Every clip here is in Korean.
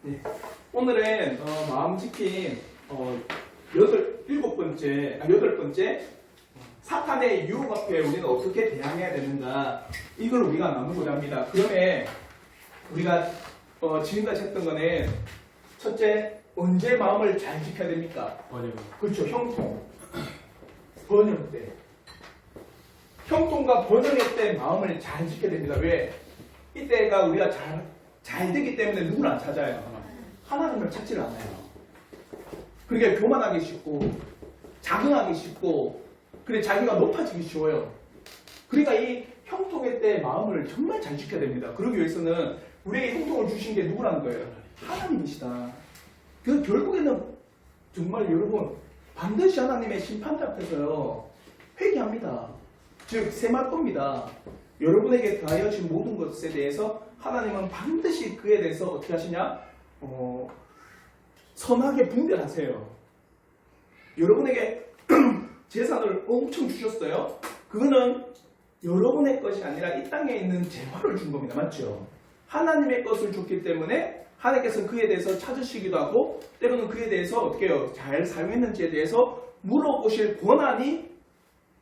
네. 오늘은 마음 지킴 여덟 번째 사탄의 유혹 앞에 우리는 어떻게 대항해야 되는가, 이걸 우리가 나누고자 합니다. 그러면 우리가 지금까지 했던 거는 첫째, 언제 마음을 잘 지켜야 됩니까? 번영. 그렇죠. 형통, 번영 때. 형통과 번영의 때 마음을 잘 지켜야 됩니다. 왜? 이때가 우리가 잘 되기 때문에 누구를 안 찾아요? 하나님을 찾지를 않아요. 그러니까 교만하기 쉽고 자긍하기 쉽고 그래 자기가 높아지기 쉬워요. 그러니까 이 형통의 때 마음을 정말 잘 지켜야 됩니다. 그러기 위해서는 우리에게 형통을 주신 게 누구라는 거예요? 하나님이시다. 그 결국에는 정말 여러분 반드시 하나님의 심판대 앞에서요 회개합니다. 즉 세마또입니다. 여러분에게 더하여진 모든 것에 대해서 하나님은 반드시 그에 대해서 어떻게 하시냐? 선하게 분별하세요. 여러분에게 재산을 엄청 주셨어요. 그거는 여러분의 것이 아니라 이 땅에 있는 재화를 준 겁니다. 맞죠? 하나님의 것을 줬기 때문에 하나님께서 그에 대해서 찾으시기도 하고 때로는 그에 대해서 어떻게 해요? 잘 사용했는지에 대해서 물어보실 권한이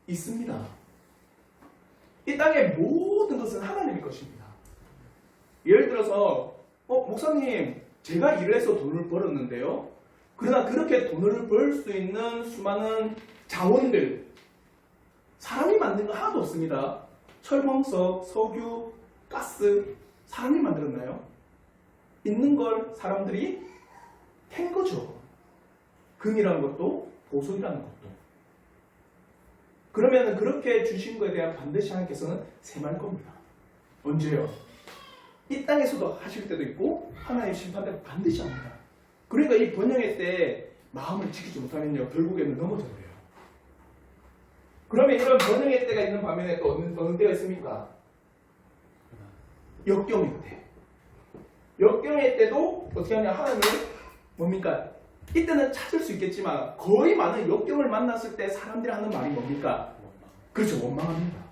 있습니다. 이 땅의 모든 것은 하나님의 것입니다. 예를 들어서 목사님 제가 일을 해서 돈을 벌었는데요. 그러나 그렇게 돈을 벌 수 있는 수많은 자원들, 사람이 만든 거 하나도 없습니다. 철광석, 석유, 가스, 사람이 만들었나요? 있는 걸 사람들이 캔 거죠. 금이라는 것도 보석이라는 것도. 그러면 그렇게 주신 것에 대한 반드시 하나님께서는 세말 겁니다. 언제요? 이 땅에서도 하실 때도 있고 하나님의 심판대로 반드시 합니다. 그러니까 이 번영의 때 마음을 지키지 못하면요 결국에는 넘어져 버려요. 그러면 이런 번영의 때가 있는 반면에 또 어느 때가 있습니까? 역경의 때. 역경의 때도 어떻게 하냐, 하나님을 뭡니까? 이때는 찾을 수 있겠지만 거의 많은 역경을 만났을 때 사람들이 하는 말이 뭡니까? 그렇죠, 원망합니다.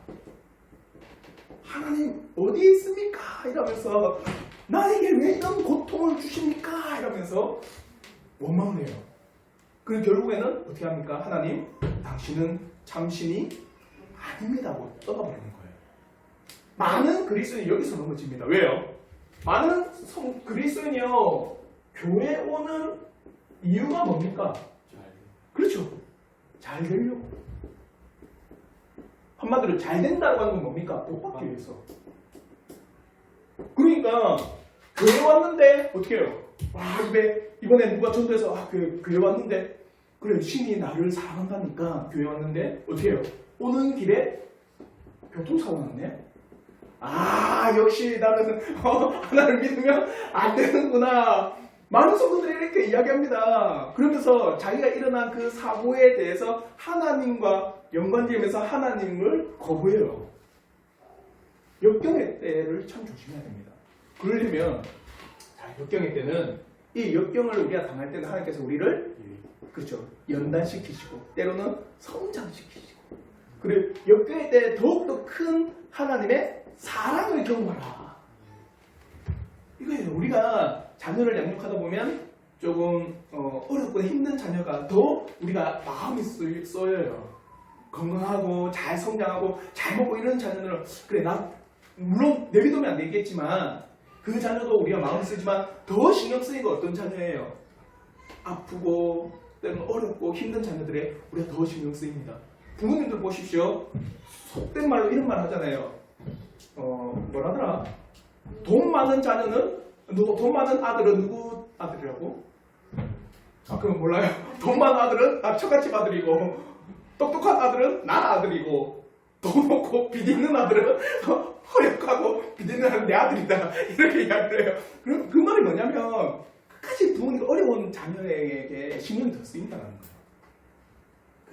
하나님 어디에 있습니까? 이러면서 나에게 왜 이런 고통을 주십니까? 이러면서 원망을 해요. 그럼 결국에는 어떻게 합니까? 하나님, 당신은 참신이 아닙니다 하고 떠나버리는 거예요. 많은 그리스도인이 여기서 넘어집니다. 왜요? 많은 그리스도인이요 교회 오는 이유가 뭡니까? 그렇죠. 잘 되려고. 한마디로 잘 된다고 하는 건 뭡니까? 복 받기 위해서. 그러니까 교회 왔는데 어떻게 해요? 와, 이번에 누가 전도해서 교회 왔는데 그래 신이 나를 사랑한다니까 교회 왔는데 어떻게 해요? 오는 길에 교통사고 났네. 아, 역시 나는 하나를 믿으면 안 되는구나. 많은 성도들이 이렇게 이야기합니다. 그러면서 자기가 일어난 그 사고에 대해서 하나님과 연관지으면서 하나님을 거부해요. 역경의 때를 참 조심해야 됩니다. 그러려면 역경의 때는 이 역경을 우리가 당할 때는 하나님께서 우리를 그렇죠 연단시키시고 때로는 성장시키시고 그리고 역경의 때 더욱더 큰 하나님의 사랑을 경험하라. 이거예요. 우리가 자녀를 양육하다 보면 조금 어렵고 힘든 자녀가 더 우리가 마음이 쏘여요. 건강하고 잘 성장하고 잘 먹고 이런 자녀들은 그래 나 물론 내비두면 안 되겠지만 그 자녀도 우리가 마음 쓰지만 더 신경 쓰이고 어떤 자녀예요? 아프고 때로는 어렵고 힘든 자녀들에 우리가 더 신경 쓰입니다. 부모님들 보십시오. 속된 말로 이런 말 하잖아요. 뭐라더라? 돈 많은 아들은 누구 아들이라고? 그건 몰라요. 돈 많은 아들은 나 처갓집 아들이고 똑똑한 아들은 나 아들이고 돈 없고 빚 있는 아들은 허약하고 빚 있는 아들은 내 아들이다. 이렇게 이야기를 해요. 그럼 그 말이 뭐냐면 끝까지 부모님이 어려운 자녀에게 신경이 더 쓰인다는 거예요.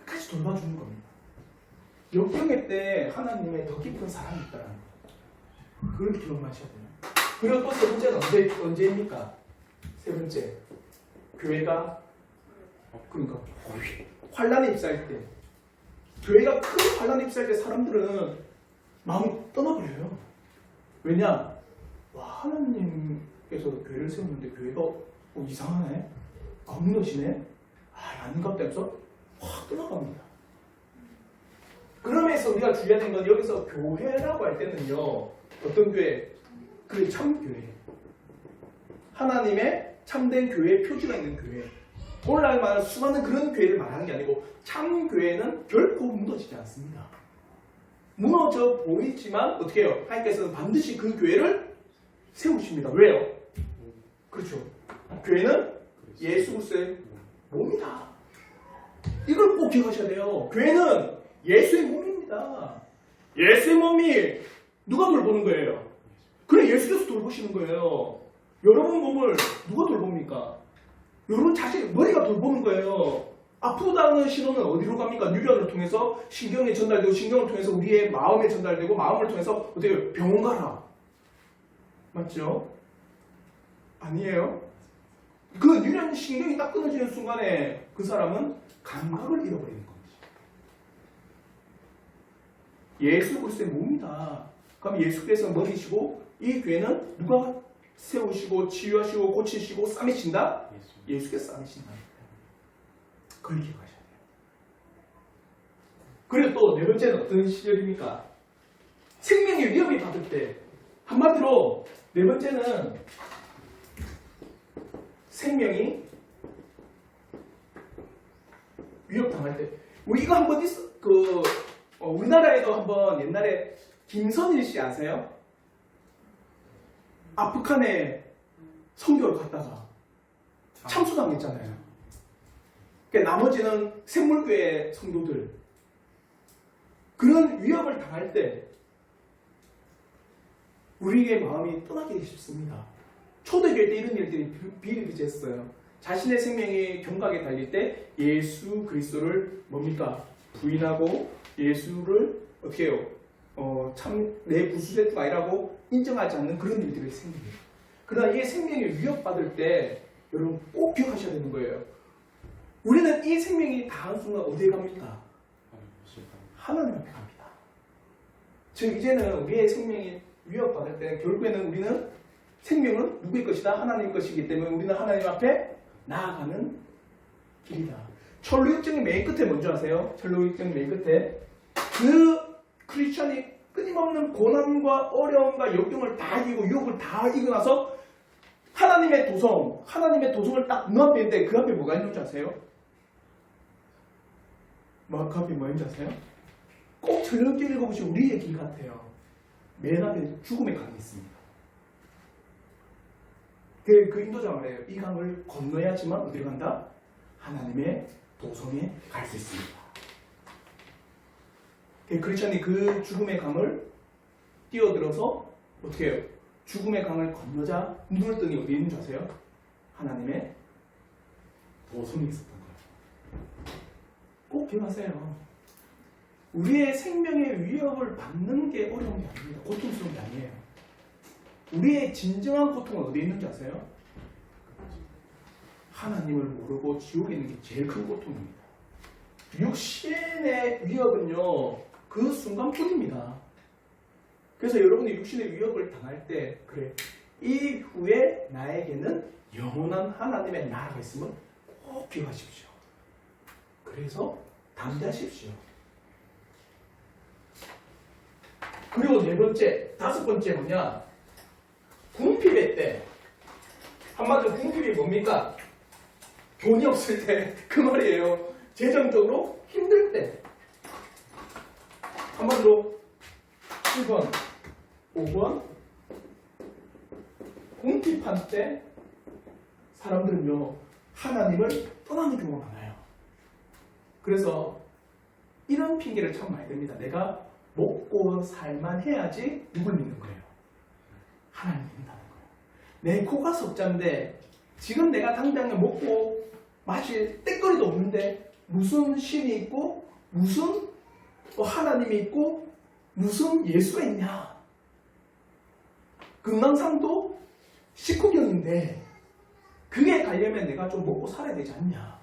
끝까지 돌봐주는 겁니다. 역경의 때 하나님의 더 깊은 사랑이 있다는 거예요. 그걸 기억하셔야 돼요. 그리고 또 세 번째는 언제입니까? 세 번째, 교회가 그러니까 환란에 휩싸일 때, 교회가 큰 환란에 휩싸일 때 사람들은 마음이 떠나버려요. 왜냐? 와, 하나님 그래서 교회를 세웠는데 교회가 이상하네, 무너지네, 안갑다면서 확 떠나갑니다. 그러면서 우리가 주의해야 되는 건 여기서 교회라고 할 때는요, 어떤 교회? 그 참교회, 하나님의 참된 교회의 표지가 있는 교회, 오늘날 말하는 수많은 그런 교회를 말하는 게 아니고 참교회는 결코 무너지지 않습니다. 무너져 보이지만 어떻게 해요? 하나님께서는 반드시 그 교회를 세우십니다. 왜요? 그렇죠. 교회는 예수 그리스도의 몸이다. 이걸 꼭 기억하셔야 돼요. 교회는 예수의 몸입니다. 예수의 몸이 누가 돌보는 거예요? 그래, 예수께서 돌보시는 거예요. 여러분 몸을 누가 돌봅니까? 여러분 자신, 머리가 돌보는 거예요. 아프다는 신호는 어디로 갑니까? 유전을 통해서 신경에 전달되고, 신경을 통해서 우리의 마음에 전달되고, 마음을 통해서 어떻게 병원 가라. 맞죠? 아니에요? 그 유전 신경이 딱 끊어지는 순간에 그 사람은 감각을 잃어버리는 겁니다. 예수 그리스도의 몸이다. 그럼 예수께서 머리시고 이 교회는 누가 세우시고 치유하시고 고치시고 싸매신다? 예수께서 싸매신다. 그걸 기억하셔야 돼요. 그리고 또 네 번째는 어떤 시절입니까? 생명의 위협이 받을 때. 한마디로 네 번째는 생명이 위협당할 때. 우리 이거 한번 우리나라에도 한번 옛날에 김선일 씨 아세요? 아프간에 선교를 갔다가 참수당했잖아요. 그러니까 나머지는 샘물교회 성도들, 그런 위협을 당할 때 우리의 마음이 떠나기 쉽습니다. 초대교회 때 이런 일들이 비일비재했어요. 자신의 생명이 경각에 달릴 때 예수 그리스도를 뭡니까? 부인하고 예수를 어떻게 해요? 참 내 구주제가 아니라고 인정하지 않는 그런 일들이 생깁니다. 그러나 이 생명이 위협받을 때 여러분 꼭 기억하셔야 되는 거예요. 우리는 이 생명이 닿은 순간 어디에 갑니까? 하나님 앞에 갑니다. 즉 이제는 우리의 생명이 위협받을 때 결국에는 우리는 생명은 누구의 것이다? 하나님의 것이기 때문에 우리는 하나님 앞에 나아가는 길이다. 천루역정의 맨 끝에 뭔지 아세요? 천루역정의 맨 끝에 그 크리스천이 끊임없는 고난과 어려움과 역경을 다 이기고 유혹을 다 이기고 나서 하나님의 도성을 딱 눈앞에 있는데 그 앞에 뭐가 있는지 아세요? 그 앞에 뭐 있는지 아세요? 꼭 천루역정 읽어보시면 우리의 길 같아요. 맨 앞에 죽음의 강이 있습니다. 그 인도자가 말해요. 이 강을 건너야지만 어디로 간다? 하나님의 도성에 갈 수 있습니다. 크리스천이 그 죽음의 강을 뛰어들어서 어떻게 해요? 죽음의 강을 건너자 눈을 뜨니 어디에 있는 줄 아세요? 하나님의 도성에 있었던 거예요. 꼭 기억하세요. 우리의 생명의 위협을 받는 게 어려운 게 아닙니다. 고통스러운 게 아니에요. 우리의 진정한 고통은 어디에 있는지 아세요? 하나님을 모르고 지옥에 있는 게 제일 큰 고통입니다. 육신의 위협은요, 그 순간뿐입니다. 그래서 여러분이 육신의 위협을 당할 때, 그래, 이후에 나에게는 영원한 하나님의 나라가 있음을 꼭 기억하십시오. 그래서 담대하십시오. 그리고 네 번째, 다섯 번째 뭐냐? 궁핍의 때. 한마디로 궁핍이 뭡니까? 돈이 없을 때, 그 말이에요. 재정적으로 힘들 때. 한마디로 1번, 5번 궁핍한 때 사람들은요, 하나님을 떠나는 경우가 많아요. 그래서 이런 핑계를 참 많이 댑니다. 내가 먹고 살만 해야지 누굴 믿는 거예요? 하나님 믿는다는 거예요. 내 코가 석자인데 지금 내가 당장에 먹고 마실 때거리도 없는데 무슨 신이 있고 무슨 하나님이 있고 무슨 예수가 있냐? 금강산도 식후경인데 그게 가려면 내가 좀 먹고 살아야 되지 않냐?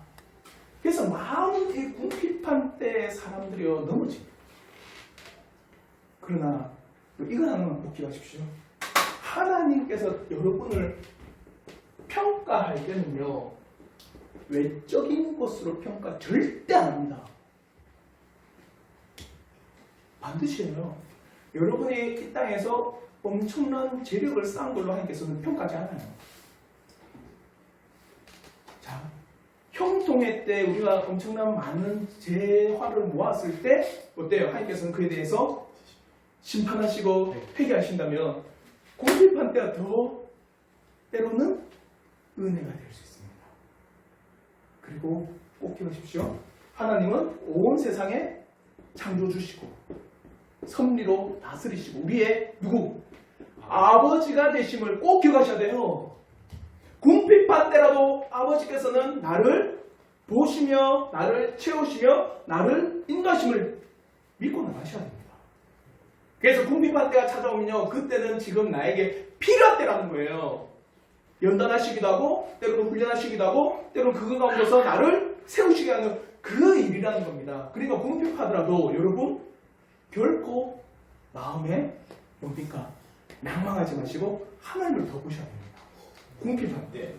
그래서 마음이 궁핍한 때 사람들이요 넘어집니다. 그러나 이거 하나만 꼭 기억하십시오. 하나님께서 여러분을 평가할 때는요, 외적인 것으로 평가 절대 안 합니다. 반드시 해요. 여러분이 이 땅에서 엄청난 재력을 쌓은 걸로 하나님께서는 평가하지 않아요. 자, 형통회 때 우리가 엄청난 많은 재화를 모았을 때 어때요? 하나님께서는 그에 대해서 심판하시고 회개하신다면 공급한 때가 더 때로는 은혜가 될 수 있습니다. 그리고 꼭 기억하십시오. 하나님은 온 세상에 창조주시고 섭리로 다스리시고 우리의 누구? 아버지가 되심을 꼭 기억하셔야 돼요. 궁핍한 때라도 아버지께서는 나를 보시며 나를 채우시며 나를 인도하심을 믿고 나가셔야 됩니다. 그래서 궁핍한 때가 찾아오면요, 그때는 지금 나에게 필요한 때라는 거예요. 연단하시기도 하고 때로는 훈련하시기도 하고 때로는 그거 가운데서 나를 세우시게 하는 그 일이라는 겁니다. 그러니까 궁핍하더라도 여러분 결코 마음에 뭡니까? 낭망하지 마시고 하나님을 더 보셔야 됩니다. 궁핍한 때.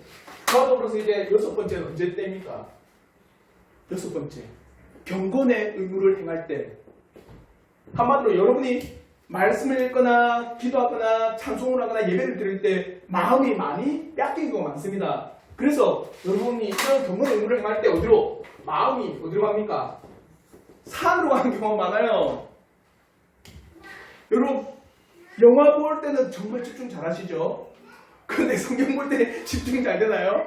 그래서 이제 여섯 번째는 언제 때입니까? 여섯 번째, 경건의 의무를 행할 때. 한마디로 여러분이 말씀을 읽거나 기도하거나 찬송을 하거나 예배를 드릴 때 마음이 많이 뺏긴 경우가 많습니다. 그래서 여러분이 이런 경건의 의무를 행할 때 어디로? 마음이 어디로 갑니까? 산으로 가는 경우가 많아요. 여러분 영화 볼 때는 정말 집중 잘 하시죠? 그런데 성경 볼 때 집중 잘 되나요?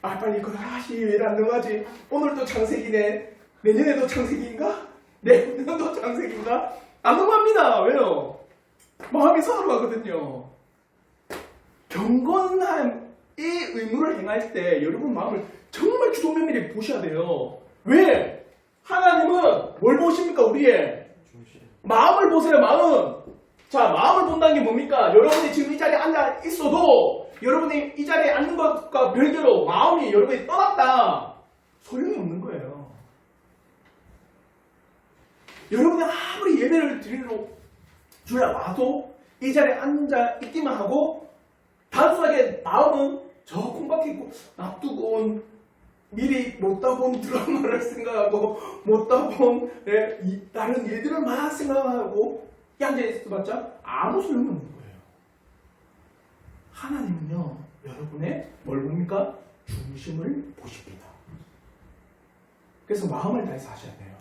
아 빨리 이거 왜 안 넘어가지? 오늘도 창세기네. 내년에도 창세기인가? 내년도 창세기인가? 안 넘어갑니다. 왜요? 마음이 산으로 가거든요. 경건함 이 의무를 행할 때 여러분 마음을 정말 주도 면밀히 보셔야 돼요. 왜? 하나님은 뭘 보십니까? 우리의 마음을 보세요. 마음. 자, 마음을 본다는 게 뭡니까? 여러분이 지금 이 자리에 앉아 있어도 여러분이 이 자리에 앉는 것과 별개로 마음이 여러분이 떠났다. 소용이 없는 거예요. 여러분이 아무리 예배를 드리러 와도 이 자리에 앉아 있기만 하고 단순하게 마음은 저 콩밖에 있고 놔두고 온 미리 못다 본 드라마를 생각하고 못다 본 다른 일들을 막 생각하고 앉아있어봤자 아무 소용이 없는 거예요. 하나님은요 여러분의 뭘 봅니까? 중심을 보십니다. 그래서 마음을 다해서 하셔야 돼요.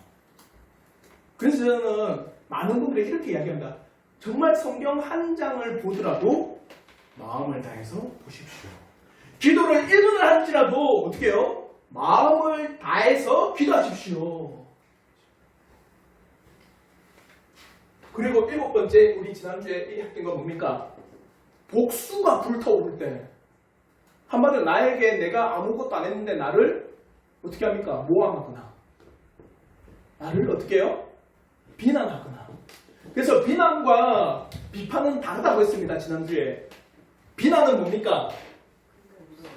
그래서 저는 많은 분들이 이렇게 이야기합니다. 정말 성경 한 장을 보더라도 마음을 다해서 보십시오. 기도를 1분을 할지라도 어떻게 해요? 마음을 다해서 기도하십시오. 그리고 일곱 번째, 우리 지난주에 했던 건 뭡니까? 복수가 불타오를 때. 한마디로 나에게 내가 아무것도 안 했는데 나를 어떻게 합니까? 모함하거나 나를 어떻게 해요? 비난하거나. 그래서 비난과 비판은 다르다고 했습니다. 지난주에. 비난은 뭡니까?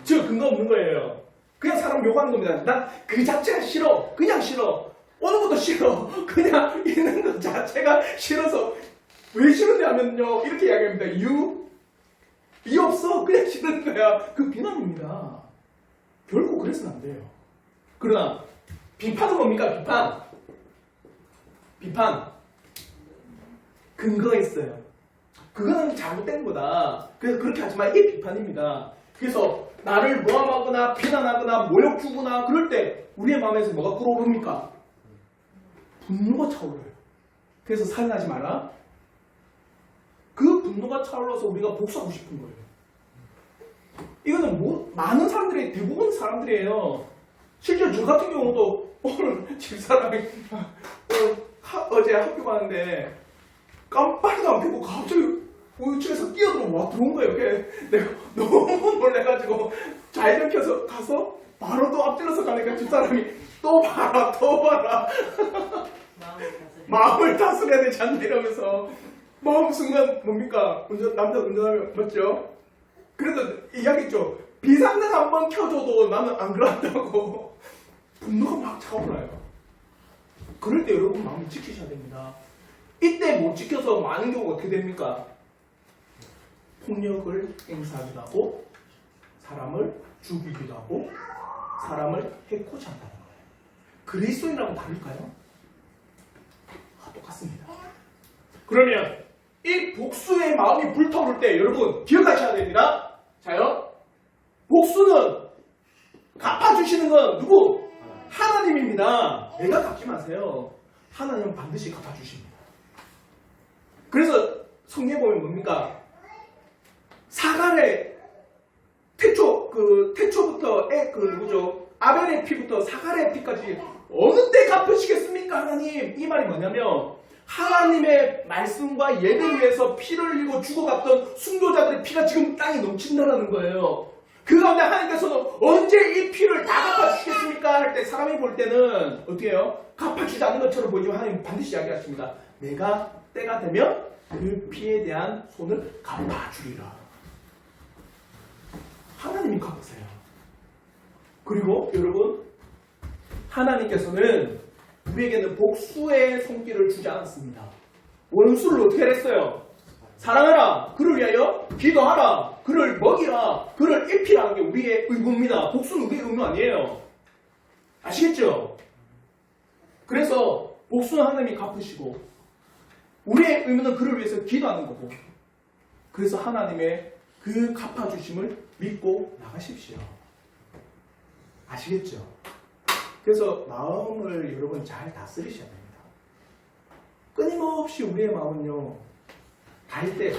즉 근거 없는 거예요. 그냥 사람 욕하는 겁니다. 난 그 자체가 싫어. 그냥 싫어. 오는 것도 싫어. 그냥 있는 것 자체가 싫어서. 왜 싫은데 하면요 이렇게 이야기합니다. 이유 없어. 그냥 싫은 거야. 그 비난입니다. 결코 그래서는 안 돼요. 그러나 비판은 뭡니까? 비판 근거가 있어요. 그거는 잘못된 거다. 그래서 그렇게 하지만 이게 비판입니다. 그래서 나를 모함하거나 비난하거나 모욕 주거나 그럴 때 우리의 마음에서 뭐가 끓어오릅니까? 분노가 차오르요. 그래서 살인하지 마라. 그 분노가 차올라서 우리가 복수하고 싶은 거예요. 이거는 많은 사람들이 대부분 사람들이에요. 실제로 저 같은 경우도 오늘 집사람이 어제 학교 가는데 깜빡이도 안 켜고 갑자기 우측에서 뛰어들어 들어온 거예요. 내가 너무 놀래가지고 좌회전 켜서 가서 바로 또 앞질러서 가니까 집사람이 또 봐라 마음을 다스려야 되지 않나 이러면서 마음 순간 뭡니까? 남자 운전하면 맞죠? 그래서 이야기했죠. 비상등 한번 켜줘도 나는 안 그런다고. 분노가 막 차올라요. 그럴 때 여러분 마음을 지키셔야 됩니다. 이때 못 지켜서 많은 경우가 어떻게 됩니까? 폭력을 행사하기도 하고 사람을 죽이기도 하고 사람을 해코지 한다는 거예요. 그리스도인이라고 다를까요? 똑같습니다. 그러면 이 복수의 마음이 불타오를 때 여러분 기억하셔야 됩니다. 자요. 복수는 갚아주시는 건 누구? 하나님입니다. 내가 갚지 마세요. 하나님은 반드시 갚아주십니다. 그래서 성경에 보면 뭡니까? 사갈의 태초부터 누구죠? 아벨의 피부터 사갈의 피까지 어느 때 갚으시겠습니까? 하나님. 이 말이 뭐냐면 하나님의 말씀과 예배를 위해서 피를 흘리고 죽어갔던 순교자들의 피가 지금 땅에 넘친다라는 거예요. 그 가운데 하나님께서는 언제 이 피를 다 갚아주시겠습니까? 할 때 사람이 볼 때는 어떻게 해요? 갚아주지 않는 것처럼 보이지만 하나님 반드시 이야기하십니다. 내가 때가 되면 그 피에 대한 손을 갚아주리라. 하나님이 갚으세요. 그리고 여러분 하나님께서는 우리에게는 복수의 손길을 주지 않았습니다. 원수를 어떻게 했어요? 사랑하라. 그를 위하여 기도하라. 그를 먹이라. 그를 입히라는 게 우리의 의무입니다. 복수는 우리의 의무 아니에요. 아시겠죠? 그래서 복수는 하나님이 갚으시고 우리의 의무는 그를 위해서 기도하는 거고 그래서 하나님의 그 갚아주심을 믿고 나가십시오. 아시겠죠? 그래서 마음을 여러분 잘 다스리셔야 됩니다. 끊임없이 우리의 마음은요 갈 때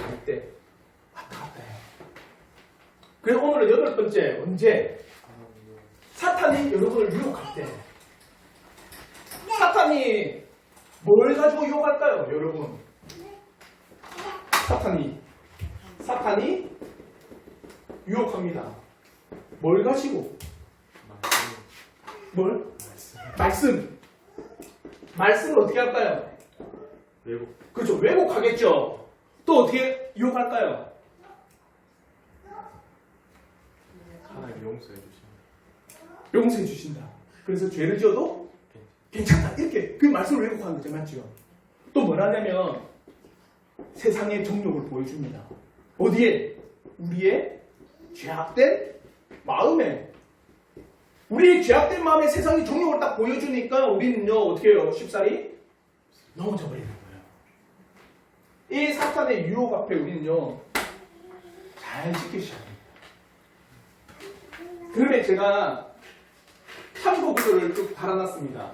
왔다 갔다 해요. 그래서 오늘은 8번째 언제? 사탄이 여러분을 유혹할 때 사탄이 뭘 가지고 유혹할까요? 여러분 사탄이 유혹합니다. 뭘 가지고? 뭘? 말씀을 어떻게 할까요? 왜곡. 그렇죠. 왜곡하겠죠. 또 어떻게 유혹할까요? 하나님 용서해 주십니다. 용서해 주신다. 그래서 죄를 지어도 괜찮다. 이렇게 그 말씀을 왜곡하는 거죠. 맞죠? 또 뭐라냐면 세상의 정욕을 보여줍니다. 어디에? 우리의 죄악된 마음에. 우리의 죄악된 마음에 세상의 정욕을 딱 보여주니까 우리는요 어떻게 해요? 쉽사리 넘어져 버리는 거예요. 이 사탄의 유혹 앞에 우리는요 잘 지키셔야 됩니다. 그러면 제가 참고 구절을 쭉 달아놨습니다.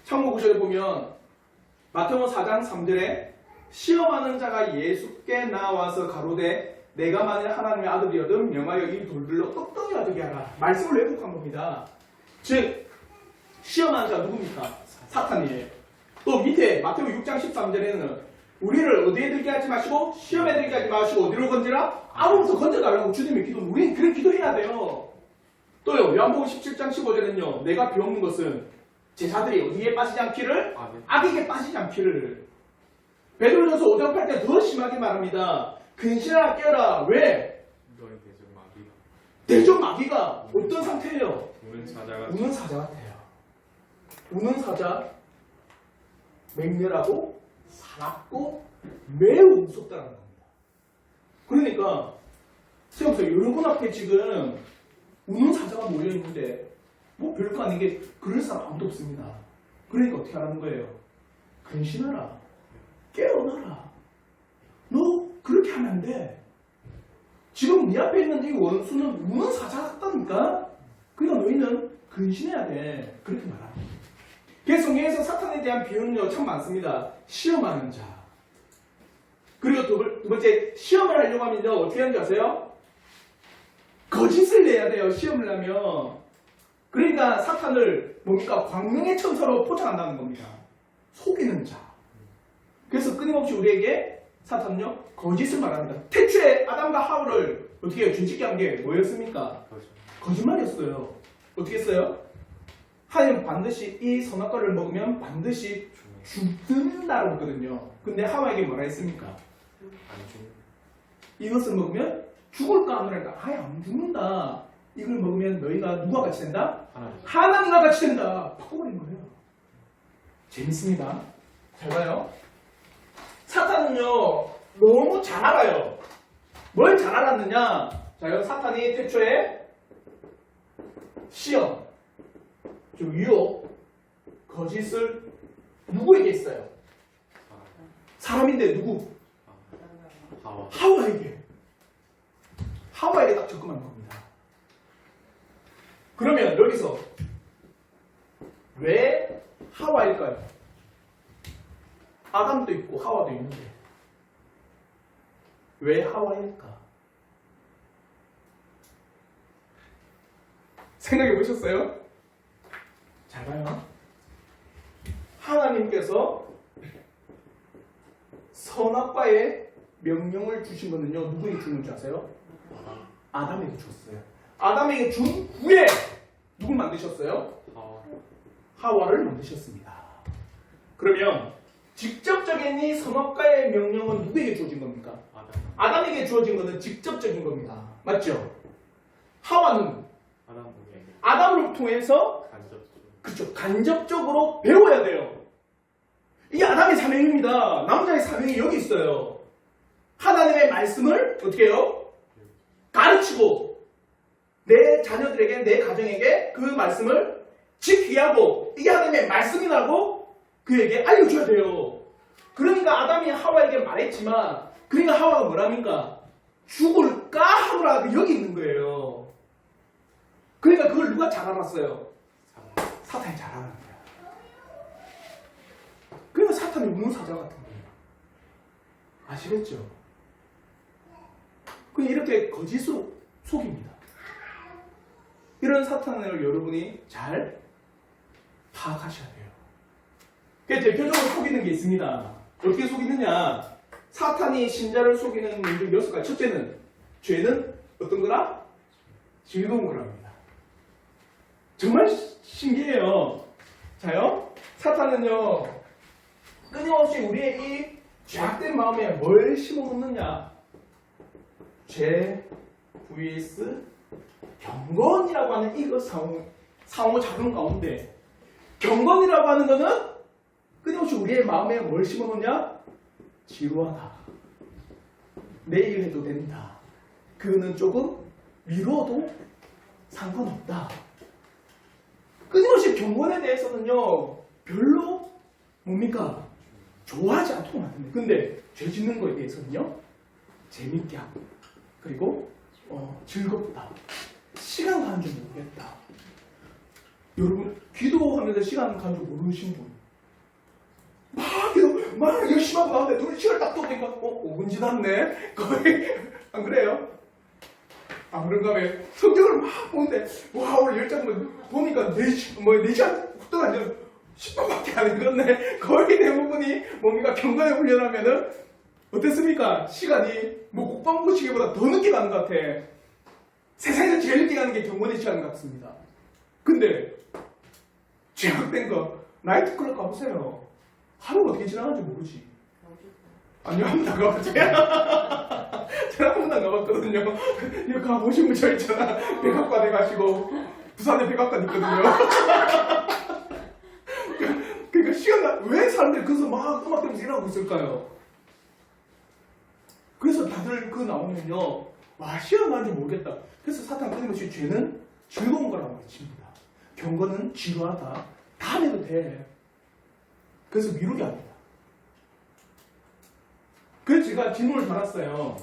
참고 구절에 보면 마태복음 4장 3절에 시험하는 자가 예수께 나와서 가로되 내가 만일 하나님의 아들이어든 명하여 이 돌들로 떡덩이 가득히 하라. 말씀을 왜곡한 겁니다. 즉 시험하는 자가 누굽니까? 사탄이에요. 또 밑에 마태복음 6장 13절에는 우리를 어디에 들게 하지 마시고 시험에 들게 하지 마시고 어디로 건져라? 아무로부터 건져달라고 주님의 기도는 우리는 그런 기도해야 돼요. 또요 요한복음 17장 15절에는요 내가 배우는 것은 제자들이 어디에 빠지지 않기를 악에게 빠지지 않기를. 베드로전서 5장 8절 더 심하게 말합니다. 근신하라 깨어라. 왜? 너희 대적 마귀가. 대적 마귀가 어떤 상태예요? 우는 사자 같아요. 우는 사자, 맹렬하고 사납고 매우 무섭다는 겁니다. 그러니까 생각해보세요. 여러분 앞에 지금 우는 사자가 모여있는데 뭐 별거 아닌 게 그럴 사람 아무도 없습니다. 그러니까 어떻게 하라는 거예요? 근신하라. 깨어나라. 너 그렇게 하면 안 돼. 지금 네 앞에 있는 이 원수는 우는 사자 같다니까? 그러니까 너희는 근신해야 돼. 그렇게 말합니다. 그래서 성경에서 사탄에 대한 비유는요 참 많습니다. 시험하는 자. 그리고 두 번째 시험을 하려고 하면요 어떻게 하는지 아세요? 거짓을 내야 돼요. 시험을 하면. 그러니까 사탄을 뭡니까? 광명의 천사로 포장한다는 겁니다. 속이는 자. 그래서 끊임없이 우리에게 사탄은요 거짓을 말합니다. 태초에 아담과 하울을 어떻게 해요? 준칙케 한 게 뭐였습니까? 거짓말이었어요. 어떻게 했어요? 하나님 반드시 이 선악과를 먹으면 반드시 죽는다고 했거든요. 근데 하와에게 뭐라 했습니까? 이것을 먹으면 죽을까 안 그럴까? 아예 안 죽는다. 이걸 먹으면 너희가 누가 같이 된다? 하나님과 같이 된다. 바꿔버린 거예요. 재밌습니다. 잘 봐요. 사탄은요 너무 잘 알아요. 뭘 잘 알았느냐? 자요, 사탄이 태초에 시험, 좀 유혹, 거짓을 누구에게 했어요? 사람인데 누구? 하와. 하와에게 딱 접근한 겁니다. 그러면 여기서 왜 하와일까요? 아담도 있고 하와도 있는데 왜 하와일까? 생각해 보셨어요? 잘 봐요. 하나님께서 선악과의 명령을 주신 거는요, 누구에게 주는 줄 아세요? 아담에게 줬어요. 아담에게 준 후에 누굴 만드셨어요? 하와. 하와를 만드셨습니다. 그러면 직접적인 이 선악과의 명령은 누구에게 주어진 겁니까? 아담. 아담에게 주어진 것은 직접적인 겁니다. 맞죠? 하와는 아담 동에 아담을 통해서 간접적으로. 그쵸, 간접적으로 배워야 돼요. 이게 아담의 사명입니다. 남자의 사명이 여기 있어요. 하나님의 말씀을 어떻게 해요? 가르치고 내 자녀들에게, 내 가정에게 그 말씀을 지키게 하고 이게 하나님의 말씀이라고 그에게 알려줘야 돼요. 그러니까 아담이 하와에게 말했지만 그러니까 하와가 뭐랍니까? 죽을까 하노라 여기 있는 거예요. 그러니까 그걸 누가 잘 알았어요? 사탄이 잘 알았는 거야. 그러니까 사탄이 우문사자 같은 거예요. 아시겠죠? 그냥 이렇게 거짓으로 속입니다. 이런 사탄을 여러분이 잘 파악하셔야 돼요. 대표적으로 속이는 게 있습니다. 어떻게 속이느냐? 사탄이 신자를 속이는 문제 6가지. 첫째는 죄는 어떤 거라? 즐거운 거랍니다. 정말 신기해요. 자요, 사탄은요 끊임없이 우리의 이 죄악된 마음에 뭘 심어놓느냐? 죄 vs 경건이라고 하는 이거 상호 작용 가운데 경건이라고 하는 거는 끊임없이 우리의 마음에 뭘 심어놓냐? 지루하다. 내일 해도 된다. 그거는 조금 미뤄도 상관없다. 끊임없이 경건에 대해서는요 별로 뭡니까? 좋아하지 않도록 만듭니다. 근데 죄 짓는 거에 대해서는요 재밌게 하고 그리고 즐겁다. 시간 가는 줄 모르겠다. 여러분 기도하면서 시간 가는 줄 모르신 분 막 열심히 하고 나오는데 눈이 시간을 딱 떠보니까 5분 지났네. 거의 안 그래요? 안 그런가 봐요. 성경을 막 보는데 와 오늘 열장면 보니까 4시간 훅 떠가지고 10분밖에 안 읽었네. 거의 대부분이 뭡니까? 경건에 훈련하면은 어땠습니까? 시간이 뭐 국방부 시계보다 더 늦게 가는 것 같아. 세상에서 제일 늦게 가는 게 경건의 시간 같습니다. 근데 죄악된 거 나이트클럽 가보세요. 하루가 어떻게 지나가는지 모르지. 아니요, 한 번 안 가봤지. 제가 한 번도 안 가봤거든요. 이거 가보신 분 저 있잖아. 백악관에 가시고 부산에 백악관 있거든요. 그러니까 시간 왜 사람들이 거기서 막 음악 들으면서 일하고 있을까요? 그래서 다들 그 나오면요, 와 시간 가는지 모르겠다. 그래서 사탄 끊임없이 죄는 즐거운 거라고 외칩니다. 경건은 지루하다. 다음 해도 돼. 그래서 미루게 합니다. 그래서 제가 질문을 받았어요.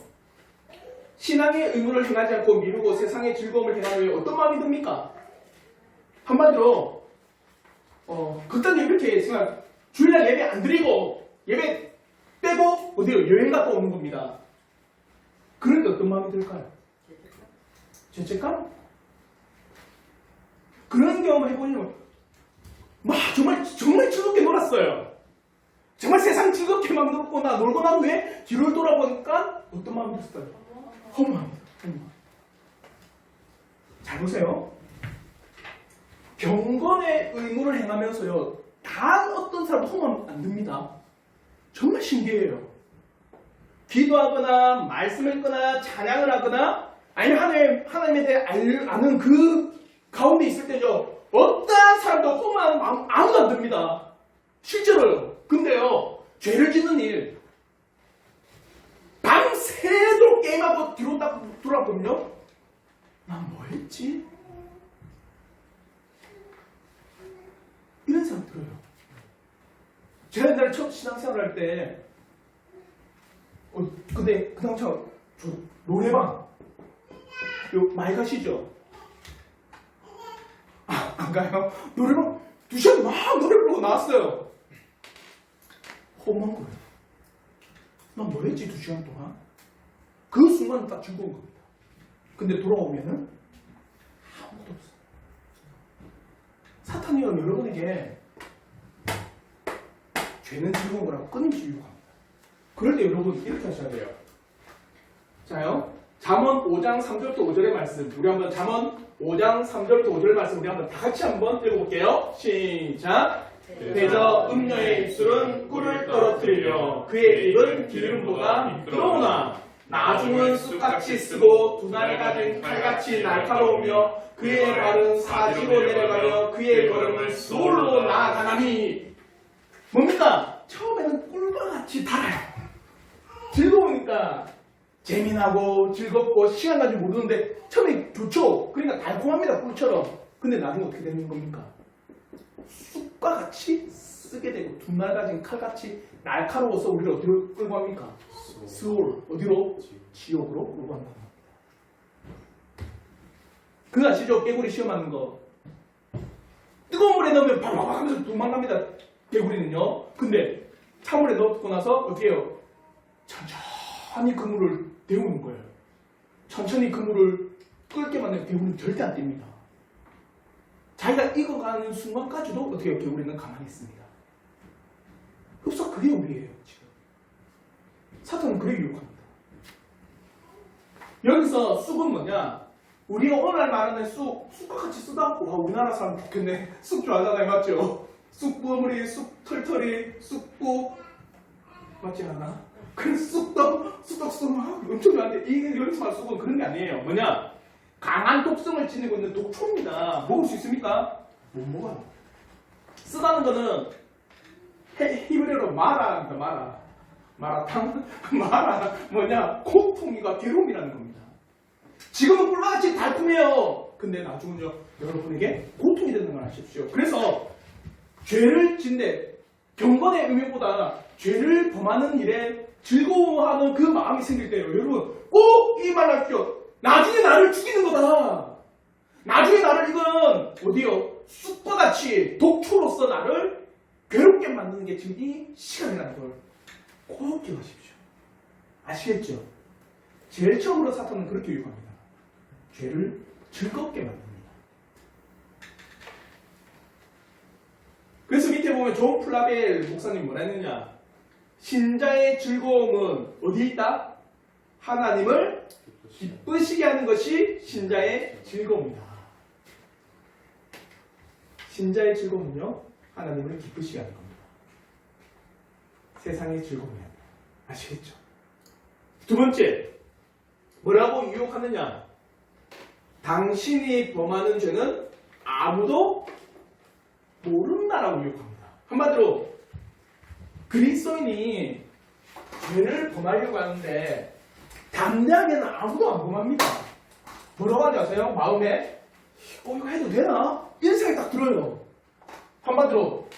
신앙의 의무를 행하지 않고 미루고 세상의 즐거움을 행하면 어떤 마음이 듭니까? 한마디로 극단적으로 이렇게 생각, 주일날 예배 안 드리고 예배 빼고 어디요? 여행 갔다 오는 겁니다. 그런데 어떤 마음이 들까요? 죄책감? 그런 경험을 해보려면 막 정말 즐겁게 놀았어요. 정말 세상 즐겁게 막 놀고 난 후에 뒤를 돌아보니까 어떤 마음이 들었어요? 허무합니다. 잘 보세요. 경건의 의무를 행하면서요, 단 어떤 사람도 허무함 안 듭니다. 정말 신기해요. 기도하거나 말씀을 읽거나 찬양을 하거나 아니면 하나님에 대해 아는 그 가운데 있을 때죠, 어떠한 사람도 허무한 마음 아무도 안 듭니다. 실제로요. 근데요, 죄를 짓는 일 밤새도록 게임하고 뒤로 딱 돌아보면요, 있지? 이런 생각 들어요. 제가 옛날에 첫 신앙생활 할 때, 근데 그 당시 저 노래방, 많이 가시죠? 안 가요? 노래방 2시간 막 노래 부르고 나왔어요. 험한 거예요. 난 뭐 했지 2시간 동안? 그 순간은 딱 즐거운 겁니다. 근데 돌아오면은 아무것도 없어요. 사탄이요 여러분에게 죄는 즐거운 거라고 끊임없이 유혹합니다. 그럴 때 여러분 이렇게 하셔야 돼요. 자요. 잠언 5장 3절부터 5절의 말씀. 우리 한번 잠언 5장 3절부터 5절 말씀 우리 한번 다 같이 한번 읽어볼게요. 시작. 대저 음녀의 입술은 꿀을 떨어뜨리며 그의 입은 기름보다 미끄러우나 나중은 쑥같이 쓰고 두날 가진 칼같이 날카로우며 그의 발은 사지로 내려가며 그의 걸음은 수올로 나아가나니. 뭡니까? 처음에는 꿀과 같이 달아요. 즐거우니까 재미나고 즐겁고 시간 가지 모르는데 처음에 좋죠. 그러니까 달콤합니다. 꿀처럼. 근데 나중에 어떻게 되는 겁니까? 쑥과 같이 쓰게 되고 두날 가진 칼같이 날카로워서 우리를 어디로 끌고 갑니까? 스올. 어디로? 지옥으로 끌고 간다는 겁니다. 그거 아시죠? 개구리 시험하는 거. 뜨거운 물에 넣으면 바바박 하면서 도망갑니다. 개구리는요. 근데 찬물에 넣고 나서 어떻게 해요? 천천히 그 물을 데우는 거예요. 천천히 그 물을 끓게 만들면 개구리는 절대 안 띱니다. 자기가 익어가는 순간까지도 어떻게 해요? 개구리는 가만히 있습니다. 흡사 그게 우리예요. 지금 사탄은 그렇게 유혹합니다. 여기서 쑥은 뭐냐? 우리가 오늘 말하는 쑥과 같이 쓰다? 와, 우리나라 사람 좋겠네. 쑥 좋아하잖아요. 맞죠? 쑥버무리, 쑥털털이, 쑥국 맞지 않나? 그 쑥떡 막 엄청 좋아하는데 이게 여기서 말하는 쑥은 그런 게 아니에요. 뭐냐? 강한 독성을 지니고 있는 독초입니다. 먹을 수 있습니까? 못 먹어요. 쓰다는 거는 히브리어로 마라입니다. 마라탕? 마라 뭐냐? 고통이가 괴로움이라는 겁니다. 지금은 꿀과 같이 달콤해요. 근데 나중은요 여러분에게 고통이 되는 걸 아십시오. 그래서 죄를 짓는데 경건의 의미보다 죄를 범하는 일에 즐거워하는 그 마음이 생길 때요. 여러분 꼭 이 말 하십시오. 나중에 나를 죽이는 거다. 나중에 나를 이건 어디요? 쑥과 같이 독초로서 나를 괴롭게 만드는 게 지금 이 시간이라는 걸 꼭 기억하십시오. 아시겠죠? 제일 처음으로 사탄은 그렇게 유혹합니다. 죄를 즐겁게 만듭니다. 그래서 밑에 보면 존 플라벨 목사님 뭐라 했느냐? 신자의 즐거움은 어디에 있다? 하나님을 기쁘시게 하는 것이 신자의 즐거움이다. 신자의 즐거움은요, 하나님을 기쁘시게 하는 겁니다. 세상의 즐거움이 아니라. 아시겠죠? 두 번째, 뭐라고 유혹하느냐? 당신이 범하는 죄는 아무도 모른다라고 유혹합니다. 한마디로 그리스도인이 죄를 범하려고 하는데 담대하게는 아무도 안 범합니다. 뭐라고 하지 아세요? 마음에 이거 해도 되나? 이런 생각이 딱 들어요. 한마디로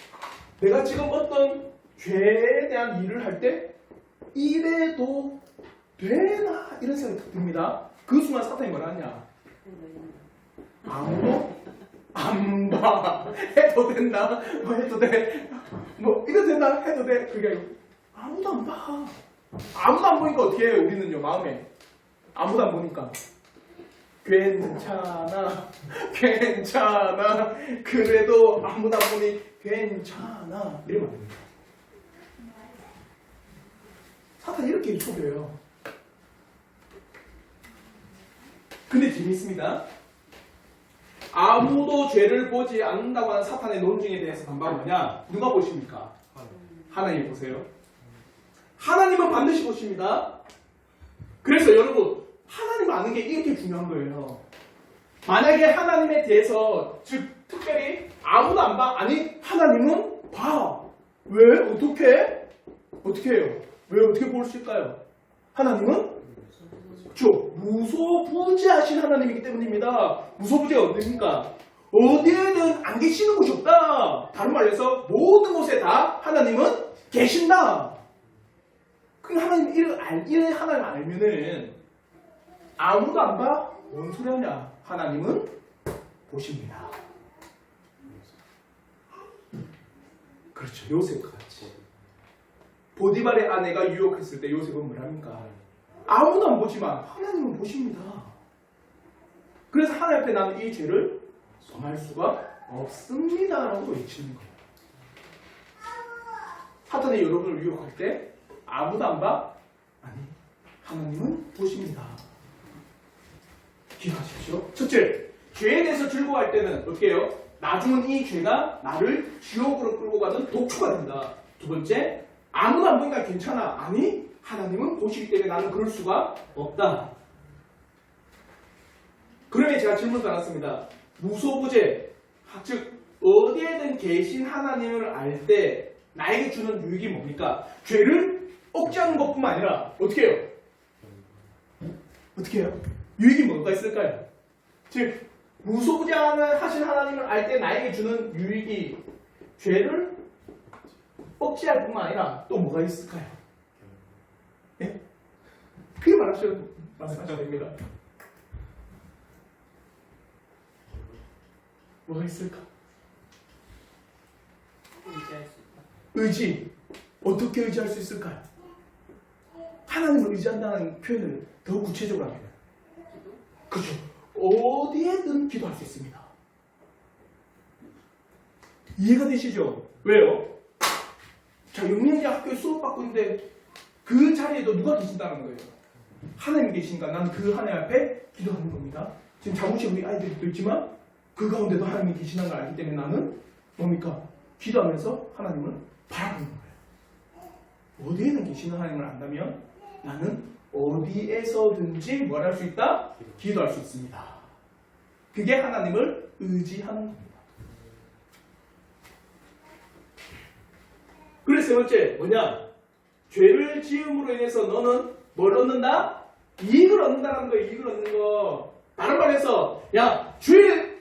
내가 지금 어떤 죄에 대한 일을 할 때 이래도 되나? 이런 생각이 딱 듭니다. 그 순간 사탄이 뭐라 하냐? 아무도 안 봐. 해도 된다. 뭐 해도 돼. 뭐 이래도 된다. 해도 돼. 그게 아니고 아무도 안 봐. 아무도 안 보니까 어떻게 해요? 우리는요. 마음에. 아무도 안 보니까. 괜찮아. 괜찮아. 그래도 아무도 안 보니 괜찮아. 이러면 안 됩니다. 사탄이 이렇게 속여요. 근데 재밌습니다. 아무도 죄를 보지 않는다고 하는 사탄의 논증에 대해서 반박은 뭐냐? 누가 보십니까? 하나님 보세요. 하나님은 반드시 보십니다. 그래서 여러분 하나님 아는 게 이렇게 중요한 거예요. 만약에 하나님에 대해서 즉 특별히 아무도 안 봐? 아니 하나님은 봐. 왜? 어떻게? 어떻게 해요? 왜 어떻게 볼 수 있을까요? 하나님은 그렇죠. 무소부재하신 하나님이기 때문입니다. 무소부재가 어디입니까? 어디에는 안 계시는 곳이 없다. 다른 말로 해서 모든 곳에 다 하나님은 계신다. 그 하나님 이런 하나님 알면은 아무도 안 봐? 뭔 소리 하냐? 하나님은 보십니다. 그렇죠. 요셉과 같이. 보디발의 아내가 유혹했을 때 요셉은 뭐랍니까? 아무도 안 보지만 하나님은 보십니다. 그래서 하나님 앞에 나는 이 죄를 범할 수가 없습니다. 라고 외치는 거예요. 사탄이 여러분을 유혹할 때 아무도 안 봐? 아니, 하나님은 보십니다. 기억하십시오. 첫째, 죄에 대해서 즐거워할 때는 어떻게 해요? 나중은 이 죄가 나를 지옥으로 끌고 가는 독초가 된다. 두 번째, 아무도 안 보니까 괜찮아. 아니, 하나님은 보시기 때문에 나는 그럴 수가 없다. 그러면 제가 질문 드렸습니다. 무소부재, 즉 어디에든 계신 하나님을 알 때 나에게 주는 유익이 뭡니까? 죄를 억제하는 것뿐만 아니라 어떻게 해요? 어떻게 해요? 유익이 뭐가 있을까요? 즉 무소부재하신 하나님을 알 때 나에게 주는 유익이 죄를 억제할 뿐만 아니라 또 뭐가 있을까요? 예? 크게 말씀하셔도 됩니다. 뭐가 있을까? 의지할 수 있다. 의지. 어떻게 의지할 수 있을까요? 하나님을 의지한다는 표현을 더 구체적으로 합니다. 그렇죠. 어디에든 기도할 수 있습니다. 이해가 되시죠? 왜요? 자, 영양제 학교에 수업 받고 있는데 그 자리에도 누가 계신다는 거예요? 하나님이 계시니까 나는 그 하나님 앞에 기도하는 겁니다. 지금 자무실 우리 아이들도 있지만 그 가운데도 하나님이 계시는 걸 알기 때문에 나는 뭡니까? 기도하면서 하나님을 바라보는 거예요. 어디에는 계시는 하나님을 안다면 나는 어디에서든지 뭘 할 수 있다? 기도할 수 있습니다. 그게 하나님을 의지하는 겁니다. 그래서 세 번째 뭐냐? 죄를 지음으로 인해서 너는 뭘 얻는다? 이익을 얻는다는 거예요. 이익을 얻는 거. 다른 말해서 야 죄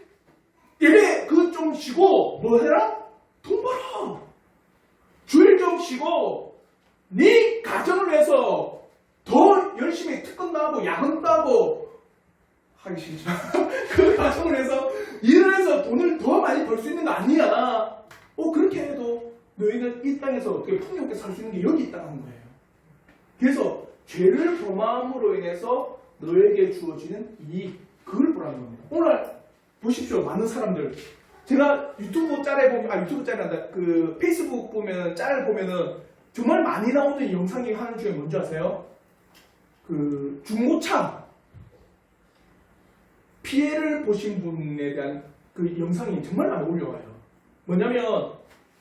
예배 그거 좀 쉬고 뭐 해라? 돈 벌어. 주일 좀 쉬고 네 가정을 위해서 더 열심히 특근도 하고 야근도 하고 하기 싫지만 그 가정을 위해서 일을 해서 돈을 더 많이 벌 수 있는 거 아니야. 그렇게 해도 너희는 이 땅에서 어떻게 풍요롭게 살 수 있는 게 여기 있다는 거예요. 그래서 죄를 범함으로 인해서 너에게 주어지는 이익, 그걸 보라는 겁니다. 오늘 보십시오. 많은 사람들. 제가 유튜브 짤에 보면, 유튜브 짤이 아니라 그 페이스북 보면, 짤 보면은 정말 많이 나오는 영상이 하는 중에 뭔지 아세요? 그 중고차 피해를 보신 분에 대한 그 영상이 정말 많이 올려와요. 뭐냐면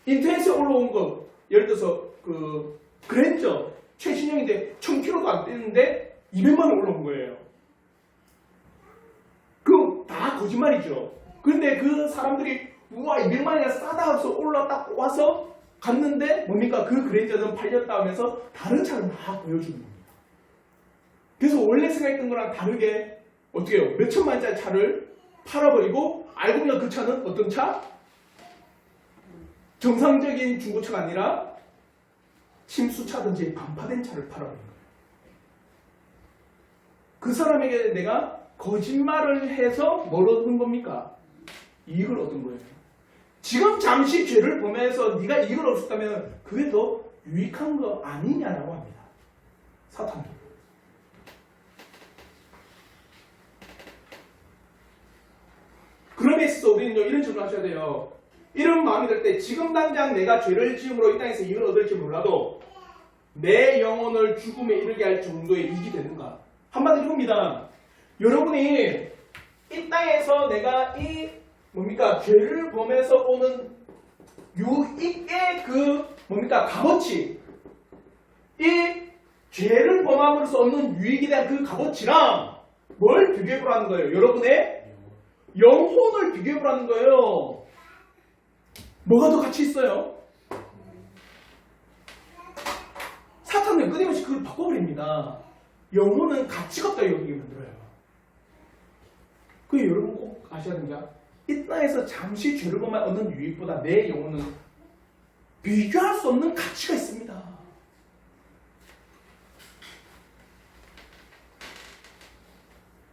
인터넷에 올라온 거, 예를 들어서 그 그랜저 최신형인데 1000km도 안 뛰는데 200만 원 올라온 거예요. 그거 다 거짓말이죠. 그런데 그 사람들이 우와 200만 원이나 싸다 해서 올라딱 와서 갔는데 뭡니까? 그 그랜저는 팔렸다 하면서 다른 차를 막 보여주는 겁니다. 그래서 원래 생각했던 거랑 다르게 어떻게 해요? 몇 천만 원짜리 차를 팔아버리고 알고 보면 그 차는 어떤 차? 정상적인 중고차가 아니라 침수차든지 반파된 차를 팔아버린 거예요. 그 사람에게 내가 거짓말을 해서 뭘 얻은 겁니까? 이익을 얻은 거예요. 지금 잠시 죄를 범해서 네가 이익을 얻었다면 그게 더 유익한 거 아니냐라고 합니다. 사탄이. 그럼에 있어서 우리는 이런 질문을 하셔야 돼요. 이런 마음이 들 때 지금 당장 내가 죄를 지음으로 이 땅에서 이익을 얻을지 몰라도 내 영혼을 죽음에 이르게 할 정도의 이익이 되는가? 한마디로 이겁니다. 여러분이 이 땅에서 내가 이 뭡니까? 죄를 범해서 오는 유익의 그 뭡니까? 값어치, 이 죄를 범함으로써 얻는 유익에 대한 그 값어치랑 뭘 비교해보라는 거예요? 여러분의 영혼을 비교해보라는 거예요. 뭐가 더 가치 있어요? 사탄은 끊임없이 그걸 바꿔버립니다. 영혼은 가치가 없다 여기게 만들어요. 그 여러분 꼭 아셔야 됩니다. 이 땅에서 잠시 죄를 범한 얻는 유익보다 내 영혼은 비교할 수 없는 가치가 있습니다.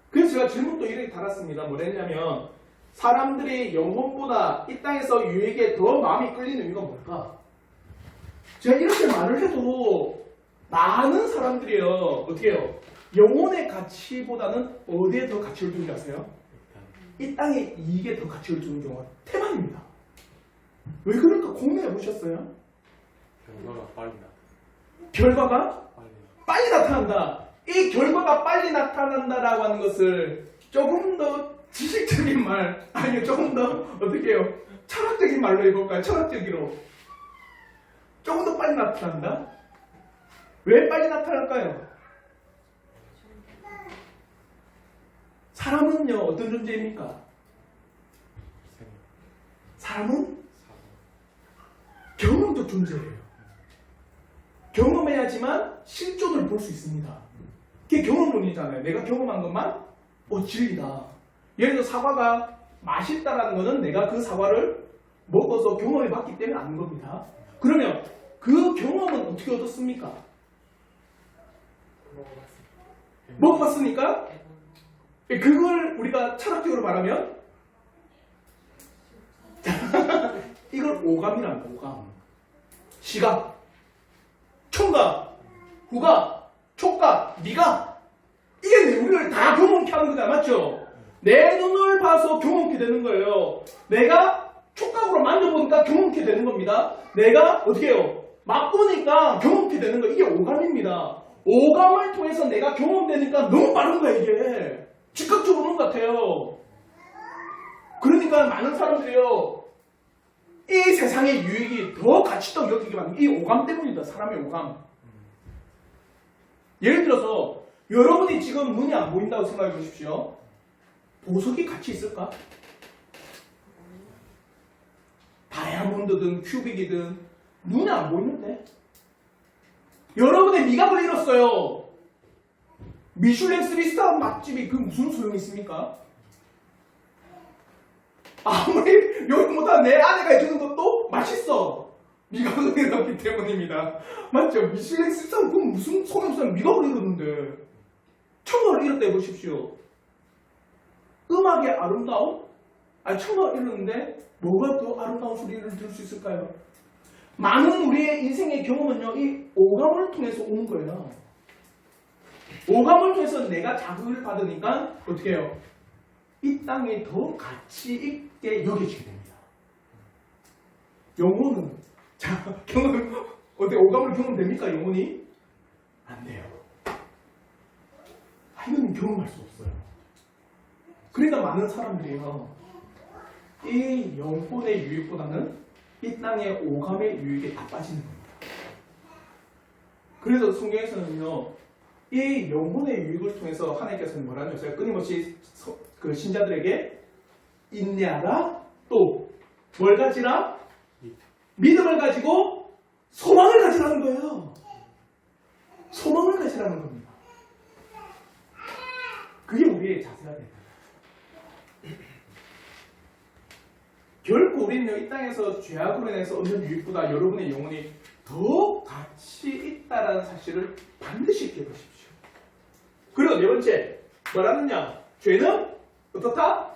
그래서 제가 질문도 이렇게 달았습니다. 뭐랬냐면 사람들이 영혼보다 이 땅에서 유익에 더 마음이 끌리는 이유가 뭘까? 제가 이렇게 말을 해도 많은 사람들이요 어떻게 해요? 영혼의 가치보다는 어디에 더 가치를 두는지 아세요? 이 땅에 이익에 더 가치를 두는 경우가 태반입니다. 왜 그럴까 고민해 보셨어요? 결과가 빨리 나. 결과가 빨리. 빨리 나타난다. 이 결과가 빨리 나타난다라고 하는 것을 조금 더 지식적인 말, 아니요 조금 더 어떻게 해요? 철학적인 말로 해볼까요? 철학적으로 조금 더 빨리 나타난다? 왜 빨리 나타날까요? 사람은요 어떤 존재입니까? 사람은 경험적 존재예요. 경험해야지만 실존을 볼 수 있습니다. 그게 경험론이잖아요. 내가 경험한 것만 진리다. 예를 들어 사과가 맛있다라는 것은 내가 그 사과를 먹어서 경험해봤기 때문에 아는 겁니다. 그러면 그 경험은 어떻게 얻었습니까? 먹어봤으니까 그걸 우리가 철학적으로 말하면 이걸 오감이랍니다. 오감. 시각, 청각, 후각, 촉각, 미각. 이게 우리를 다 경험케 하는 거다. 맞죠? 내 눈을 봐서 경험케 되는 거예요. 내가 촉각으로 만져보니까 경험케 되는 겁니다. 내가 어떻게 해요? 맛보니까 경험케 되는 거. 이게 오감입니다. 오감을 통해서 내가 경험되니까 너무 빠른 거야 이게. 즉각적으로 오는 것 같아요. 그러니까 많은 사람들이요. 이 세상의 유익이 더 가치있다고 여기게 만든 이 오감 때문이다. 사람의 오감. 예를 들어서 여러분이 지금 눈이 안 보인다고 생각해 보십시오. 보석이 가치 있을까? 다이아몬드든 큐빅이든 눈이 안 보이는데 여러분의 미각을 잃었어요. 미슐랭 3스타 맛집이 그 무슨 소용이 있습니까? 아무리 요리보다 내 아내가 해주는 것도 맛있어. 미각을 잃었기 때문입니다. 맞죠? 미슐랭 3스타 그건 무슨 소용이 없어요. 미각을 잃었는데 청각을 잃었다 해보십시오. 음악의 아름다움? 청각을 잃었는데 뭐가 더 아름다운 소리를 들을 수 있을까요? 많은 우리의 인생의 경험은요, 이 오감을 통해서 오는 거예요. 오감을 통해서 내가 자극을 받으니까 어떻게 해요? 이 땅에 더 가치 있게 여겨지게 됩니다. 영혼은 경험 어때? 오감으로 경험됩니까? 영혼이? 안 돼요. 이건 경험할 수 없어요. 그러니까 많은 사람들이요, 이 영혼의 유익보다는 이 땅의 오감의 유익에 다 빠지는 겁니다. 그래서 성경에서는요, 이 영혼의 유익을 통해서 하나님께서는 뭐라는 것을 끊임없이 그 신자들에게 인내하라, 또 뭘 가지라? 믿음을 가지고 소망을 가지라는 거예요. 소망을 가지라는 겁니다. 그게 우리의 자세가 됩니다. 결코 우리는 이 땅에서 죄악으로 인해서 얻는 유익보다 여러분의 영혼이 더 가치 있다는 사실을 반드시 잊게 보십시오. 그리고 네 번째, 뭐라느냐? 죄는 어떻다?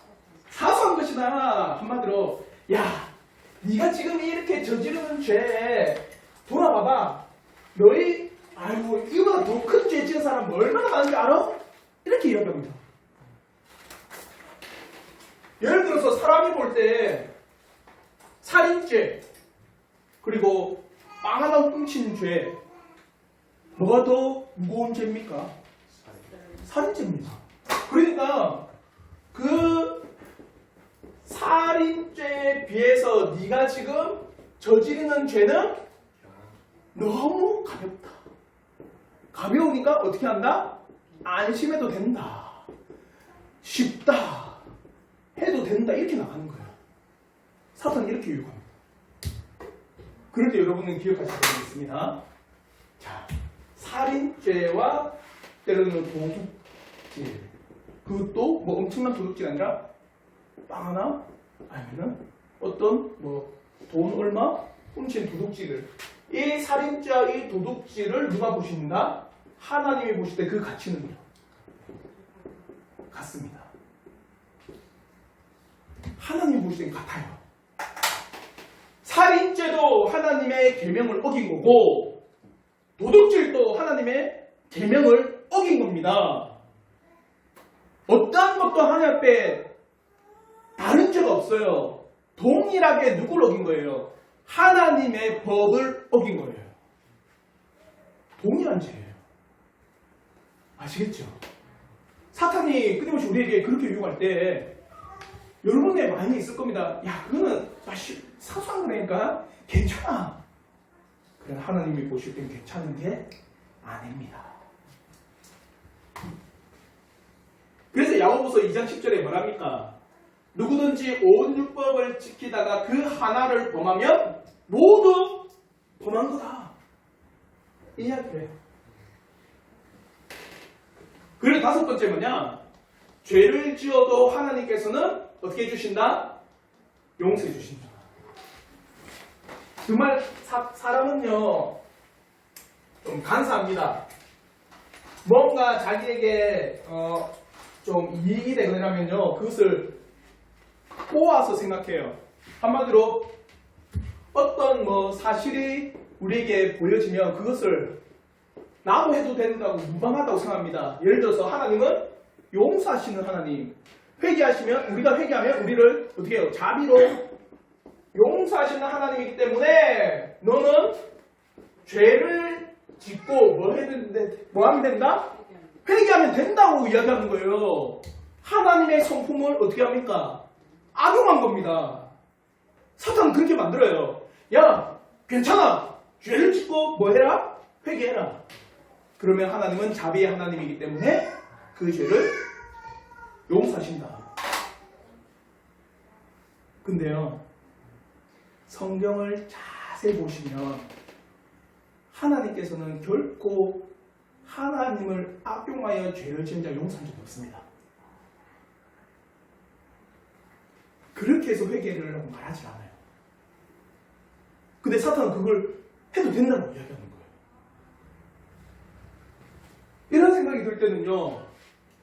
사소한 것이다. 한마디로, 야, 네가 지금 이렇게 저지르는 죄 돌아봐봐. 너희, 아이고, 이거보다 더 큰 죄 지은 사람 얼마나 많은지 알아? 이렇게 이야기합니다. 예를 들어서 사람이 볼 때 살인죄, 그리고 빵 하나 훔친 죄, 뭐가 더 무거운 죄입니까? 살인죄입니다. 그러니까 그 살인죄에 비해서 네가 지금 저지르는 죄는 너무 가볍다. 가벼우니까 어떻게 한다? 안심해도 된다. 쉽다. 해도 된다. 이렇게 나가는 거예요. 사탄이 이렇게 유혹합니다. 그럴 때 여러분은 기억하셔야 되겠습니다. 자, 살인죄와 때로는 도둑질. 그것도 뭐 엄청난 도둑질이 아니라 빵 하나 아니면은 어떤 뭐 돈 얼마 훔친 도둑질을, 이 살인자 이 도둑질을 누가 보신다? 하나님이 보실 때 그 가치는요 같습니다. 하나님 보실 때 같아요. 살인죄도 하나님의 계명을 어긴 거고 도둑질도 하나님의 계명을 어긴 겁니다. 어떠한 것도 하나님 앞에 다른 죄가 없어요. 동일하게 누구를 어긴 거예요? 하나님의 법을 어긴 거예요. 동일한 죄예요. 아시겠죠? 사탄이 끊임없이 우리에게 그렇게 유혹할 때 여러분의 마음이 있을 겁니다. 야, 그거는 사소한 거니까 괜찮아. 그러나 하나님이 보실 땐 괜찮은 게 아닙니다. 그래서 야고보서 2장 10절에 뭐랍니까? 누구든지 온 율법을 지키다가 그 하나를 범하면 모두 범한 거다. 이 이야기예요. 그리고 다섯 번째 뭐냐? 죄를 지어도 하나님께서는 어떻게 해주신다? 용서해 주신다. 정말 사람은요 좀 간사합니다. 뭔가 자기에게 좀 이익이 되려면요 그것을 꼬아서 생각해요. 한마디로 어떤 뭐 사실이 우리에게 보여지면 그것을 나도 해도 된다고 무방하다고 생각합니다. 예를 들어서 하나님은 용서하시는 하나님, 회개하시면 우리가 회개하면 우리를 어떻게 해요? 자비로 용서하시는 하나님이기 때문에 너는 죄를 짓고 뭐 하면 된다? 회개하면 된다고 이야기하는 거예요. 하나님의 성품을 어떻게 합니까? 악용한 겁니다. 사탄은 그렇게 만들어요. 야, 괜찮아. 죄를 짓고 뭐 해라? 회개해라. 그러면 하나님은 자비의 하나님이기 때문에 그 죄를 용서하신다. 근데요, 성경을 자세히 보시면 하나님께서는 결코 하나님을 악용하여 죄를 지은 자 용서한 적이 없습니다. 그렇게 해서 회개를 하고 말하지 않아요. 근데 사탄은 그걸 해도 된다고 이야기하는 거예요. 이런 생각이 들 때는요,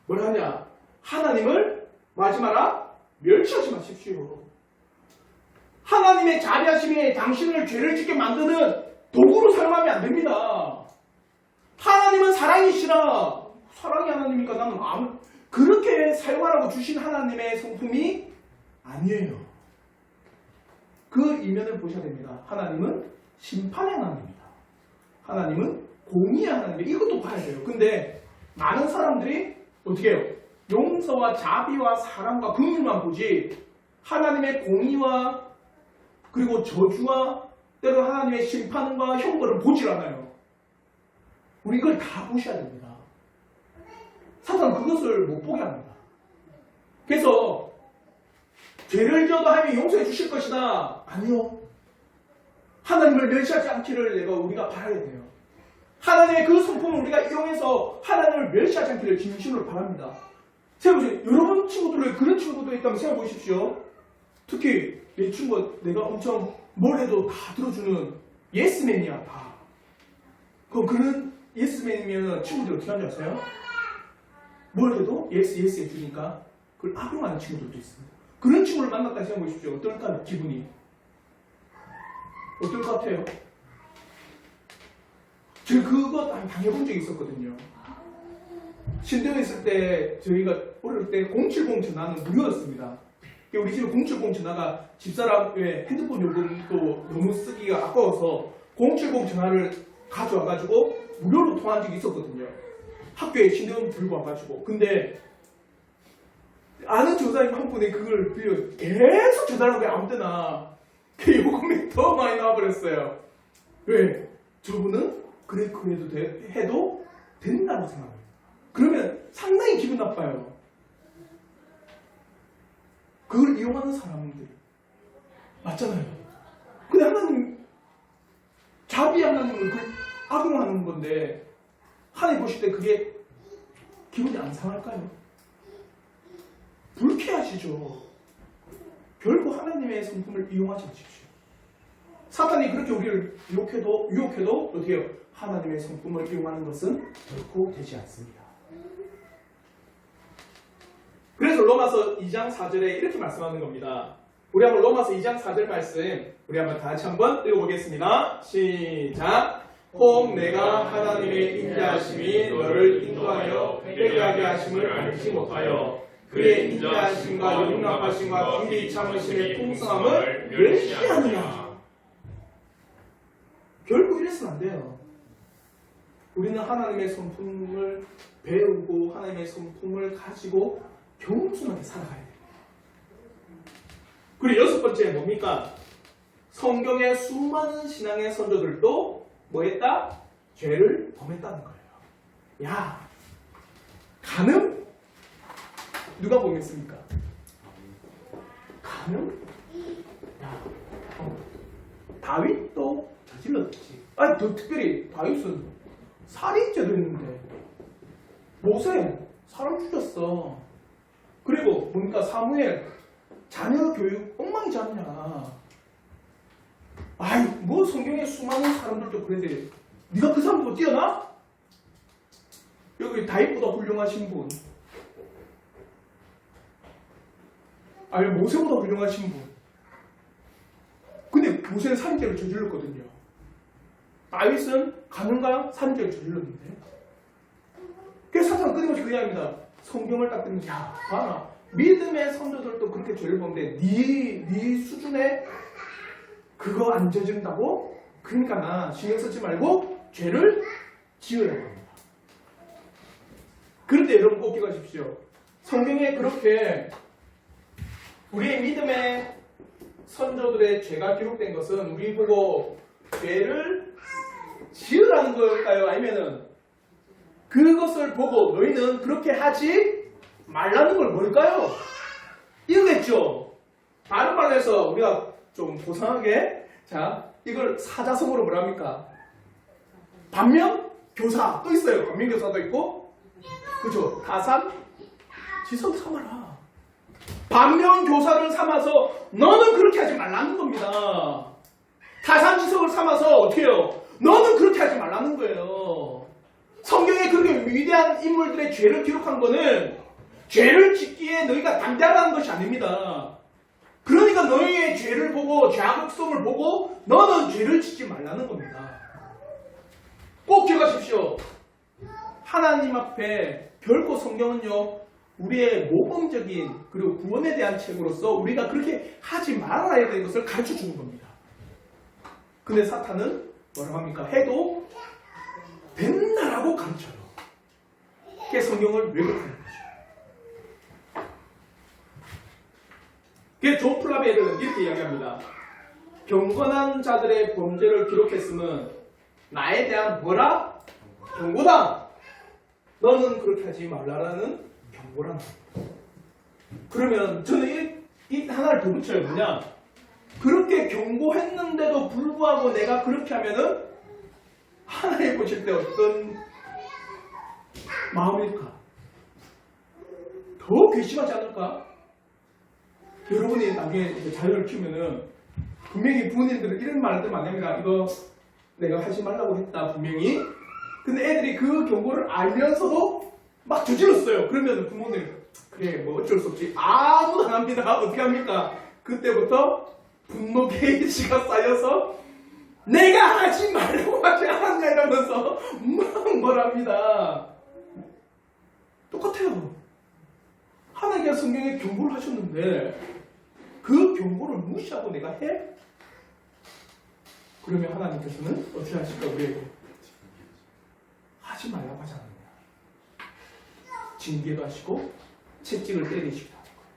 뭘 하냐? 하나님을 마지 마라, 멸치하지 마십시오. 하나님의 자비하심이 당신을 죄를 짓게 만드는 도구로 사용하면 안 됩니다. 하나님은 사랑이시라. 사랑이 하나님이니까 나는 그렇게 사용하라고 주신 하나님의 성품이 아니에요. 그 이면을 보셔야 됩니다. 하나님은 심판의 하나님입니다. 하나님은 공의의 하나님입니다. 이것도 봐야 돼요. 근데 많은 사람들이 어떻게 해요? 용서와 자비와 사랑과 긍휼만 보지 하나님의 공의와 그리고 저주와 때로 하나님의 심판과 형벌을 보질 않아요. 우리 이걸 다 보셔야 됩니다. 사탄은 그것을 못 보게 합니다. 그래서 죄를 지어도 하나님이 용서해 주실 것이다. 아니요. 하나님을 멸시하지 않기를 우리가 바라야 돼요. 하나님의 그 성품을 우리가 이용해서 하나님을 멸시하지 않기를 진심으로 바랍니다. 생각해보세요. 여러분 친구들에 그런 친구도 있다면 생각해보십시오. 특히 내 친구가 내가 엄청 뭘 해도 다 들어주는 예스맨이야. 다. 그럼 그런 예스맨이면 친구들이 어떻게 하는지 아세요? 뭘 해도 예스 해주니까 그걸 악용하는 친구들도 있습니다. 그런 친구를 만났다 생각해보십시오. 어떨까 기분이? 어떨 것 같아요? 제가 그거 당해본 적이 있었거든요. 신대에 있을 때 저희가 어릴 때 070 전화는 무료였습니다. 우리 집에 070 전화가 집사람의 핸드폰 요금도 너무 쓰기가 아까워서 070 전화를 가져와가지고 무료로 통화한 적이 있었거든요. 학교에 신대원 들고 와가지고. 근데 아는 조사님 한 분이 그걸 빌려 계속 전화를 왜 아무 때나 그 요금이 더 많이 나와버렸어요. 왜? 저분은 그래도 해도 된다고 생각해요. 그러면 상당히 기분 나빠요. 그걸 이용하는 사람들 맞잖아요. 근데 하나님 자비 하나님을 악용하는 건데 하나님 보실 때 그게 기분이 안 상할까요? 불쾌하시죠? 결국 하나님의 성품을 이용하지 마십시오. 사탄이 그렇게 우리를 유혹해도 어떻게 해요? 하나님의 성품을 이용하는 것은 결코 되지 않습니다. 그래서 로마서 2장 4절에 이렇게 말씀하는 겁니다. 우리 한번 로마서 2장 4절 말씀 우리 한번 다 같이 한번 읽어보겠습니다. 시작. 혹 내가 하나님의 인자하심이 너를 인도하여 회개하게 하심을 알지 못하여 그의 인자하심과 용납하심과 길이 참으심의 풍성함을 멸시하느냐. 결국 이래서는 안 돼요. 우리는 하나님의 성품을 배우고 하나님의 성품을 가지고 겸손하게 살아가야 돼요. 그리고 6번째 뭡니까? 성경의 수많은 신앙의 선조들도 뭐 했다? 죄를 범했다는 거예요. 야, 간음? 누가 범했습니까? 간음? 야, 다윗도 저질렀지. 아니, 더 특별히 다윗은 살인죄도 했는데 모세 사람 죽였어. 그리고 뭡니까? 사무엘 자녀 교육 엉망이잖냐. 아이, 뭐 성경에 수많은 사람들도 그래. 네가 그 사람보다 뛰어나? 여기 다윗보다 훌륭하신 분, 아니 모세보다 훌륭하신 분. 근데 모세는 살인죄를 저질렀거든요. 다윗은 가늠과 살인죄를 저질렀는데. 그래서 사탄은 끊임없이 그 이야기입니다. 성경을 딱 들으면 야, 봐라. 믿음의 선조들도 그렇게 죄를 범는데 네 수준에 그거 안 저지른다고? 그러니까 나 신경 쓰지 말고 죄를 지으라고 합니다. 그런데 여러분 꼭 기억하십시오. 성경에 그렇게 우리의 믿음의 선조들의 죄가 기록된 것은 우리 보고 죄를 지으라는 걸까요? 아니면은 그것을 보고 너희는 그렇게 하지 말라는 걸 뭘까요? 이거겠죠. 다른 말로 해서 우리가 좀 고상하게, 자, 이걸 사자성어로 뭐라 합니까? 반면교사 또 있어요. 반면교사도 있고, 그죠? 타산 지성 삼아라. 반면교사를 삼아서 너는 그렇게 하지 말라는 겁니다. 타산 지성을 삼아서 어떻게 해요? 너는 그렇게 하지 말라는 거예요. 성경에 그렇게 위대한 인물들의 죄를 기록한 거는 죄를 짓기에 너희가 담대하라는 것이 아닙니다. 그러니까 너희의 죄를 보고 죄악성을 보고 너는 죄를 짓지 말라는 겁니다. 꼭 기억하십시오. 하나님 앞에 결코 성경은요, 우리의 모범적인 그리고 구원에 대한 책으로서 우리가 그렇게 하지 말아야 되는 것을 가르쳐 주는 겁니다. 근데 사탄은 뭐라고 합니까? 해도 된다라고 가르쳐요. 그게 성경을 왜곡하는 거죠. 그게 존 플라베르는 이렇게 이야기합니다. 경건한 자들의 범죄를 기록했으면 나에 대한 뭐라? 경고다. 너는 그렇게 하지 말라라는 경고란 말입니다. 그러면 저는 이 하나를 더 붙여요. 뭐냐? 그렇게 경고했는데도 불구하고 내가 그렇게 하면은 하나님 보실 때 어떤 마음일까? 더 괘씸하지 않을까? 여러분이 나중에 자녀를 키우면은 분명히 부모님들은 이런 말들 많이 합니다. 이거 내가 하지 말라고 했다 분명히. 근데 애들이 그 경고를 알면서도 막 저질렀어요. 그러면 부모님 그래 뭐 어쩔 수 없지. 아무도 안 합니다. 어떻게 합니까? 그때부터 분노 게이지가 쌓여서 내가 하지 말라고 하지 않았냐 이러면서 막 뭐랍니다. 똑같아요. 하나님께서 성경에 경고를 하셨는데 그 경고를 무시하고 내가 해? 그러면 하나님께서는 어떻게 하실까? 우리에게 하지 말라고 하지 않느냐. 징계도 하시고 채찍을 때리시기도 하는 거예요.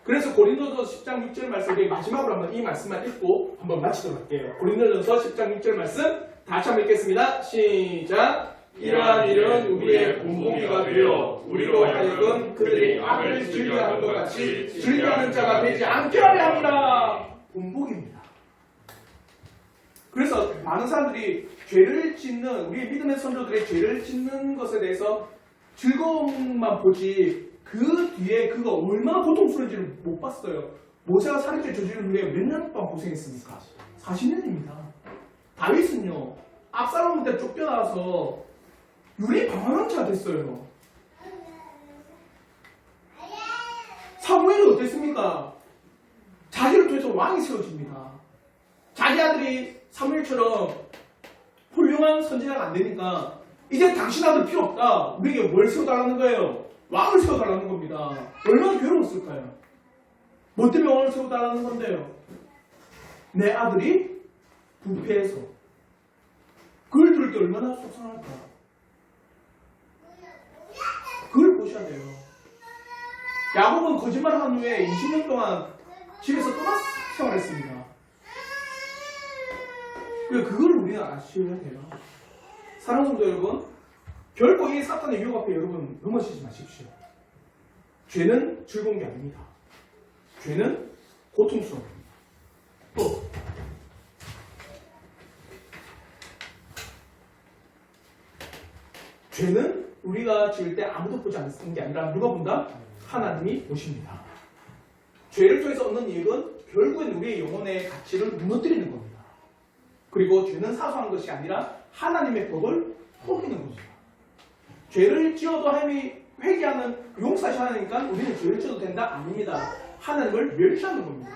그래서 고린도서 10장 6절 말씀, 마지막으로 한번 이 말씀만 읽고 한번 마치도록 할게요. 고린도전서 10장 6절 말씀 다시 한번 읽겠습니다. 시작. 이러한 일은 우리의 본보기가 되어 우리로 하여금 그들이 악을 즐겨하는 것 같이 즐겨하는 자가 되지 않게 하려 합니다. 본보기입니다. 그래서 많은 사람들이 죄를 짓는 우리 믿음의 선조들의 죄를 짓는 것에 대해서 즐거움만 보지 그 뒤에 그가 얼마나 고통스러운지를 못 봤어요. 모세가 살인죄 저지른 후에 몇 년 동안 고생했습니까? 40년입니다. 다윗은요, 압살롬한테 쫓겨나서 유리 방황자가 됐어요. 사무엘은 어땠습니까? 자기를 통해서 왕이 세워집니다. 자기 아들이 사무엘처럼 훌륭한 선지자가 안 되니까 이제 당신 아들 필요 없다. 우리에게 뭘 세워달라는 거예요? 왕을 세워달라는 겁니다. 얼마나 괴로웠을까요? 뭐 때문에 왕을 세워달라는 건데요? 내 아들이 부패해서. 그걸 들을 때 얼마나 속상할까? 그걸 보셔야 돼요. 야곱은 거짓말을 한 후에 20년 동안 집에서 떠나 생활했습니다. 그걸 우리는 아셔야 돼요. 사랑하는 성도 여러분, 결코 이 사탄의 유혹 앞에 여러분 넘어지지 마십시오. 죄는 즐거운 게 아닙니다. 죄는 고통스러워합니다. 또 죄는 우리가 지을 때 아무도 보지 않는 게 아니라 누가 본다? 하나님이 보십니다. 죄를 통해서 얻는 이익은 결국엔 우리의 영혼의 가치를 무너뜨리는 겁니다. 그리고 죄는 사소한 것이 아니라 하나님의 법을 어기는 겁니다. 죄를 지어도 하나님이 회개하는 용서하시니까 우리는 죄를 지어도 된다? 아닙니다. 하나님을 멸시하는 겁니다.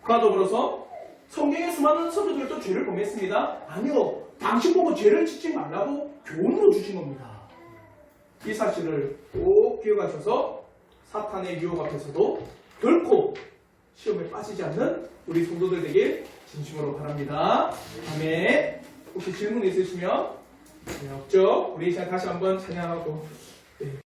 그와 더불어서 성경의 수많은 선조들도 죄를 범했습니다. 아니요. 당신 보고 죄를 짓지 말라고 교훈으로 주신 겁니다. 이 사실을 꼭 기억하셔서 사탄의 유혹 앞에서도 결코 시험에 빠지지 않는 우리 성도들 되길 진심으로 바랍니다. 아멘. 혹시 질문 있으시면? 네, 없죠? 우리 이제 다시 한번 찬양하고